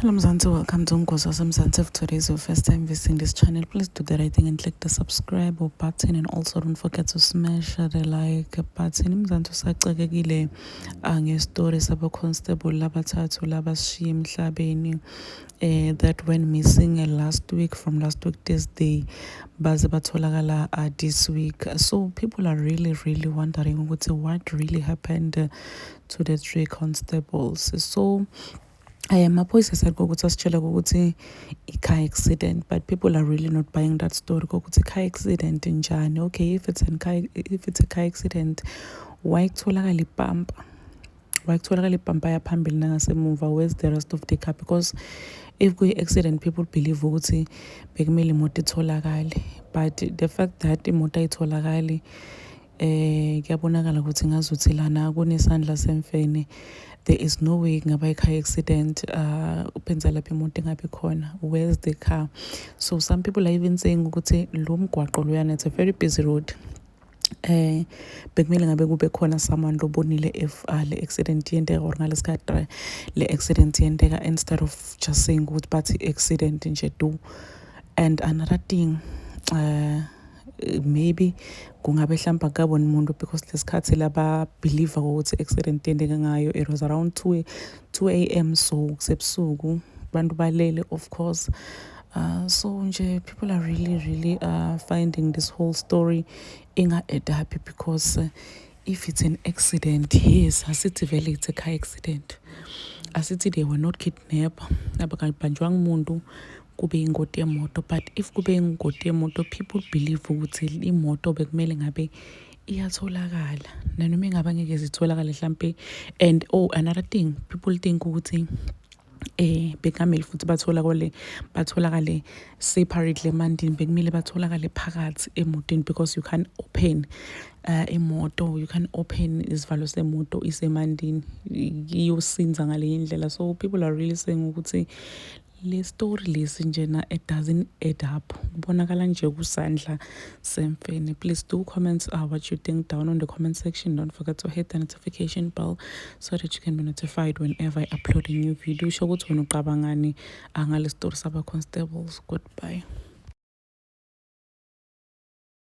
Hello Mzansi, welcome to Ngozi Mzansi. If today is your first time visiting this channel, please do the right thing and click the subscribe button, and also don't forget to smash the like button. Mzansi usacakekile ngestory sabo constable labathathu labashiya emhlabeni that went missing from last week Thursday baze batholakala this week. So people are really wondering what really happened to the three constables. So amaphoyisa said ukuthi asitshela ukuthi i-car accident, but people are really not buying that story kokuthi car accident njani. Okay, if it's a car accident, why kutholakala ipampa yaphambili nangasemuva? Where's the rest of the car? Because if kuyi-accident, people believe ukuthi bekumele imoto itholakale, but the fact that imoto ayitholakali kuyabonakala ukuthi ngazuthi lana kunesandla semfene. There is no way ngaba i-car accident upenza lapha imoto engabi khona. Where's the car? So some people are even saying ukuthi lo mgwaqo loyana, it's a very busy road. Bekumele ngabe kube khona someone lobonile if le accident yendeka or ngalesikhathi le accident yendeka, instead of just saying ukuthi bathi accident nje do. And another thing, maybe kungabe hlamba kabona umuntu, because lesikhathi laba believer ukuthi accident yendeka ngayo, it was around 2 a.m. so kusebusuku bantu balele, of course. So nje people are really finding this whole story inga-add up, because if it's an accident, yes, asithi vele it's a car accident, asithi they were not kidnapped, ababanjwanga umuntu kube ingoti yemoto. But if kube ingoti yemoto, people believe ukuthi imoto bekumele ngabe iyatholakala nanoma ingaba ngeke zitholakale mhlampe. And another thing, people think ukuthi bekamele futhi batholakale separately emandini, bekumele batholakale phakathi emotweni, because you can't open imoto, you can't open isivalo semoto isemandini, iyosinza ngale ndlela. So people are really saying ukuthi le story lesi njena, it doesn't add up, kubonakala nje kusandla semfene. Please do comment what you think down on the comment section. Don't forget to hit the notification bell so that you can be notified whenever I upload a new video. Sho ukuthi wena uqabangani ngale story saba constables. Goodbye.